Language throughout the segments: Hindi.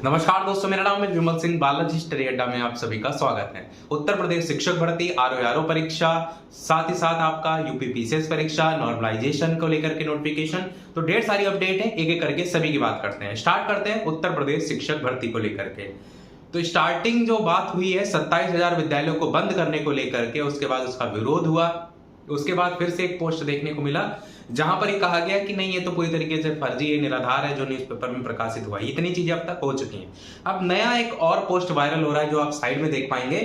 नमस्कार दोस्तों, मेरा नाम है विमल सिंह। बालाजी स्टडी अड्डा में आप सभी का स्वागत है। उत्तर प्रदेश शिक्षक भर्ती आरओ परीक्षा, साथ ही साथ आपका यूपी पीसीएस परीक्षा, नॉर्मलाइजेशन को लेकर के नोटिफिकेशन, तो ढेर सारी अपडेट है। एक एक करके सभी की बात करते हैं। स्टार्ट करते हैं उत्तर प्रदेश शिक्षक भर्ती को लेकर के। तो स्टार्टिंग जो बात हुई है 27,000 विद्यालयों को बंद करने को लेकर के, उसके बाद उसका विरोध हुआ। उसके बाद फिर से एक पोस्ट देखने को मिला जहां पर ये कहा गया कि नहीं, ये तो पूरी तरीके से फर्जी है, निराधार है जो न्यूज़पेपर में प्रकाशित हुआ है। इतनी चीजें अब तक हो चुकी हैं। अब नया एक और पोस्ट वायरल हो रहा है जो आप साइड में देख पाएंगे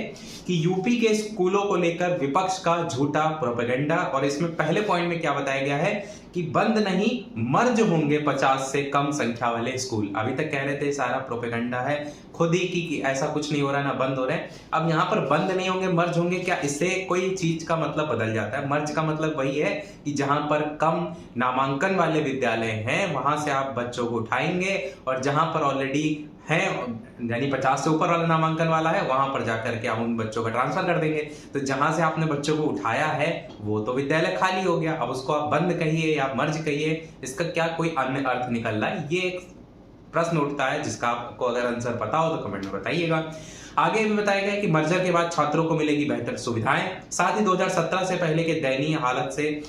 कि यूपी के स्कूलों को लेकर विपक्ष का झूठा प्रोपेगेंडा। और इसमें पहले पॉइंट में क्या बताया गया है कि बंद नहीं, मर्ज होंगे 50 से कम संख्या वाले स्कूल। अभी तक कह रहे थे सारा प्रोपेगेंडा है खुद ही कि ऐसा कुछ नहीं हो रहा, ना बंद हो रहे हैं। अब यहाँ पर बंद नहीं होंगे, मर्ज होंगे, क्या इससे कोई चीज का मतलब बदल जाता है? मर्ज का मतलब वही है कि जहां पर कम नामांकन वाले विद्यालय हैं वहां से आप बच्चों को उठाएंगे, और जहां पर ऑलरेडी है यानी 50 से ऊपर वाला नामांकन वाला है वहां पर जाकर के आप उन बच्चों का ट्रांसफर कर देंगे। तो जहां से आपने बच्चों को उठाया है वो तो विद्यालय खाली हो गया। अब उसको आप बंद कहिए या मर्ज कहिए, इसका क्या कोई अन्य अर्थ निकल रहा है? ये एक प्रश्न उठता है जिसका आपको अगर आंसर पता हो तो कमेंट में बताइएगा। आगे भी बताया गया कि मर्जर के बाद छात्रों को मिलेगी बेहतर सुविधाएं। साथ ही 2017 से पहले के दयनीय हालत से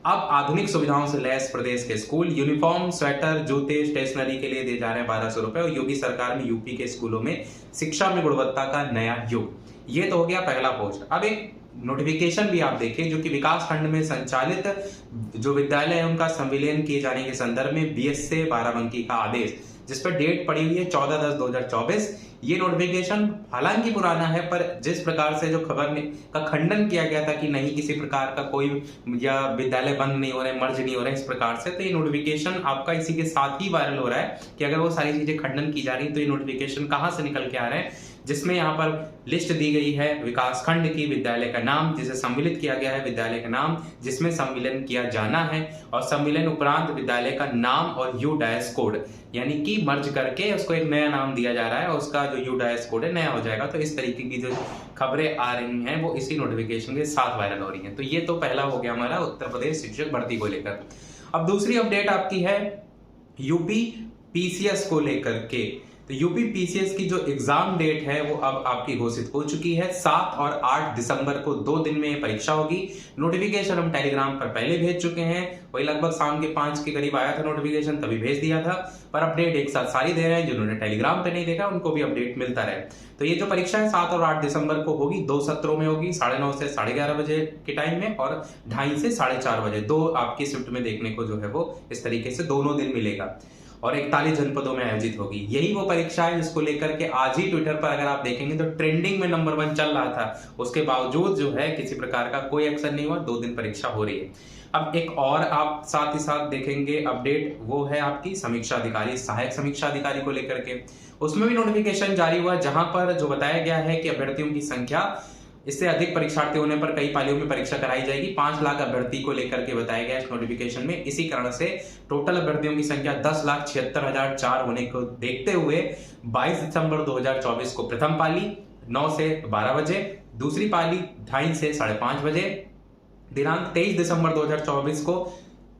अब आधुनिक सुविधाओं से लैस प्रदेश के स्कूल यूनिफॉर्म, स्वेटर, जूते, स्टेशनरी के लिए दिए जा रहे हैं 1200 रुपए। और योगी सरकार में यूपी के स्कूलों में शिक्षा में गुणवत्ता का नया युग। ये तो हो गया पहला पोस्ट। अब एक नोटिफिकेशन भी आप देखिए जो कि विकास खंड में संचालित जो विद्यालय है उनका संविलियन किए जाने के संदर्भ में बीएस से 12 अंकी का आदेश, जिस पर डेट पड़ी हुई है 14/10/2024। ये नोटिफिकेशन हालांकि पुराना है, पर जिस प्रकार से जो खबर का खंडन किया गया था कि नहीं किसी प्रकार का कोई या विद्यालय बंद नहीं हो रहे, मर्ज नहीं हो रहे इस प्रकार से, तो ये नोटिफिकेशन आपका इसी के साथ ही वायरल हो रहा है कि अगर वो सारी चीजें खंडन की जा रही तो ये नोटिफिकेशन कहां से निकल के आ रहे हैं, जिसमें यहाँ पर लिस्ट दी गई है विकास खंड की, विद्यालय का नाम जिसे सम्मिलित किया गया है, विद्यालय का नाम जिसमें सम्मिलन किया जाना है, और सम्मिलन उपरांत विद्यालय का नाम और यू डैश कोड, यानी कि मर्ज करके उसको एक नया नाम दिया जा रहा है और उसका जो यू डैश कोड है नया हो जाएगा। तो इस तरीके की जो खबरें आ रही हैं वो इसी नोटिफिकेशन के साथ वायरल हो रही हैं। तो ये तो पहला हो गया हमारा उत्तर प्रदेश शिक्षक भर्ती को लेकर। अब दूसरी अपडेट आपकी है यूपी पीसीएस को लेकर के। तो यूपी पीसीएस की जो एग्जाम डेट है वो अब आपकी घोषित हो चुकी है। 7 और 8 दिसंबर को 2 दिन में परीक्षा होगी। नोटिफिकेशन हम टेलीग्राम पर पहले भेज चुके हैं, वही लगभग शाम के 5 के करीब आया था नोटिफिकेशन, तभी भेज दिया था। पर अपडेट एक साथ सारी दे रहे हैं, जिन्होंने टेलीग्राम पे नहीं देखा उनको भी अपडेट मिलता रहे। तो ये जो परीक्षा है 7 और 8 दिसंबर को होगी, 2 सत्रों में होगी, 9:30 से 11:30 बजे के टाइम में और 2:30 से 4:30 बजे, 2 आपकी शिफ्ट में देखने को जो है वो इस तरीके से दोनों दिन मिलेगा, और 41 जनपदों में आयोजित होगी। यही वो परीक्षा है जिसको लेकर के आज ही ट्विटर पर अगर आप देखेंगे तो ट्रेंडिंग में नंबर 1 चल रहा था। उसके बावजूद जो है किसी प्रकार का कोई एक्शन नहीं हुआ, 2 दिन परीक्षा हो रही है। अब एक और आप साथ ही साथ देखेंगे अपडेट, वो है आपकी समीक्षा अधिकारी, सहायक समीक्षा अधिकारी को लेकर के। उसमें भी नोटिफिकेशन जारी हुआ जहां पर जो बताया गया है कि अभ्यर्थियों की संख्या, इससे अधिक परीक्षार्थी होने पर कई पालियों में परीक्षा कराई जाएगी। 5 लाख अभ्यर्थी को लेकर के बताया गया इस नोटिफिकेशन में। इसी कारण से टोटल अभ्यर्थियों की संख्या 10,76,004 होने को देखते हुए 22 दिसंबर 2024 को प्रथम पाली 9 से 12 बजे, दूसरी पाली 2:30 से 5:30 बजे, दिनांक 23 दिसंबर 2024 को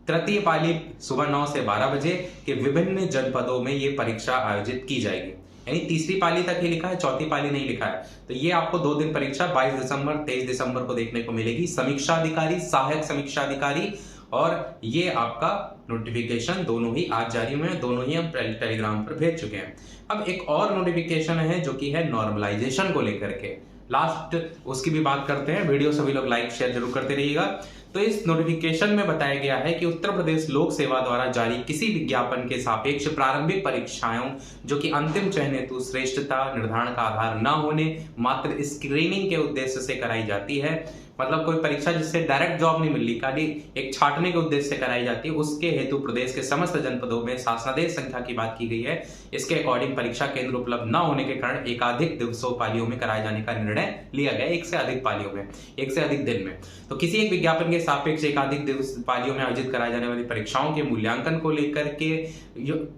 तृतीय पाली सुबह 9 से 12 बजे के विभिन्न जनपदों में ये परीक्षा आयोजित की जाएगी। यानी तीसरी पाली तक ही लिखा है, चौथी पाली नहीं लिखा है। तो ये आपको 2 दिन परीक्षा 22 दिसंबर 23 दिसंबर को देखने को मिलेगी। समीक्षा अधिकारी, सहायक समीक्षा अधिकारी, और ये आपका नोटिफिकेशन दोनों ही आज जारी हुए हैं, दोनों ही हम टेलीग्राम पर भेज चुके हैं। अब एक और नोटिफिकेशन है जो कि है नॉर्मलाइजेशन को लेकर के, लास्ट उसकी भी बात करते हैं। वीडियो सभी लोग लाइक शेयर जरूर करते रहिएगा। तो इस नोटिफिकेशन में बताया गया है कि उत्तर प्रदेश लोक सेवा द्वारा जारी किसी विज्ञापन के सापेक्ष प्रारंभिक परीक्षाओं जो कि अंतिम चयन हेतु श्रेष्ठता निर्धारण का आधार न होने, मात्र स्क्रीनिंग के उद्देश्य से कराई जाती है। मतलब कोई परीक्षा जिससे डायरेक्ट जॉब नहीं मिल रही, खाली एक छाटने के उद्देश्य से कराई जाती है, उसके हेतु प्रदेश के समस्त जनपदों में शासनादेश संख्या की बात की गई है। इसके अकॉर्डिंग परीक्षा केंद्र उपलब्ध न होने के कारण एकाधिक दिवसों पालियों में कराए जाने का निर्णय लिया गया, एक से अधिक पालियों में, एक से अधिक दिन में। तो किसी एक विज्ञापन के सापेक्ष एकाधिक दिवस पालियों में आयोजित कराए जाने वाली परीक्षाओं के मूल्यांकन को लेकर के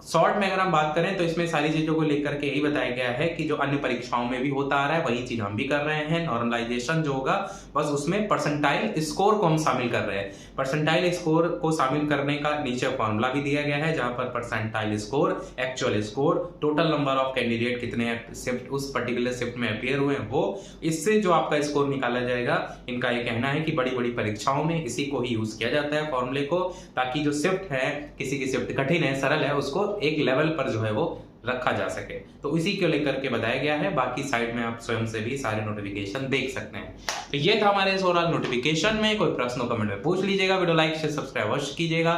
शॉर्ट में अगर हम बात करें तो इसमें सारी चीजों को लेकर के यही बताया गया है कि जो अन्य परीक्षाओं में भी होता आ रहा है वही चीज हम भी कर रहे हैं। नॉर्मलाइजेशन जो होगा बस उसमें परसेंटाइल स्कोर को हम शामिल कर रहे हैं। परसेंटाइल स्कोर को शामिल करने का नीचे फॉर्मूला भी दिया गया है, जहां पर percentile score, actual score, total number of candidate कितने शिफ्ट उस पर्टिकुलर शिफ्ट में अपीयर हुए हैं वो, इससे जो आपका स्कोर निकाला जाएगा। इनका ये कहना है कि बड़ी बड़ी परीक्षाओं में इसी को ही यूज किया जाता है फॉर्मूले को, ताकि जो शिफ्ट है, किसी की शिफ्ट कठिन है, सरल है, उसको एक लेवल पर जो है वो रखा जा सके। तो इसी को लेकर के बताया गया है। बाकी साइड में आप स्वयं से भी सारे नोटिफिकेशन देख सकते हैं। तो ये था हमारे इस ओवरऑल नोटिफिकेशन में। कोई प्रश्न कमेंट में पूछ लीजिएगा, वीडियो लाइक शेयर सब्सक्राइब अवश्य कीजिएगा।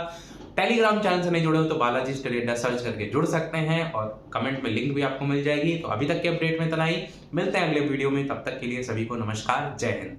टेलीग्राम चैनल से नहीं जुड़े हो तो बालाजी स्टडी अड्डा सर्च करके जुड़ सकते हैं और कमेंट में लिंक भी आपको मिल जाएगी। तो अभी तक के अपडेट में इतना ही, मिलते हैं अगले वीडियो में, तब तक के लिए सभी को नमस्कार, जय हिंद।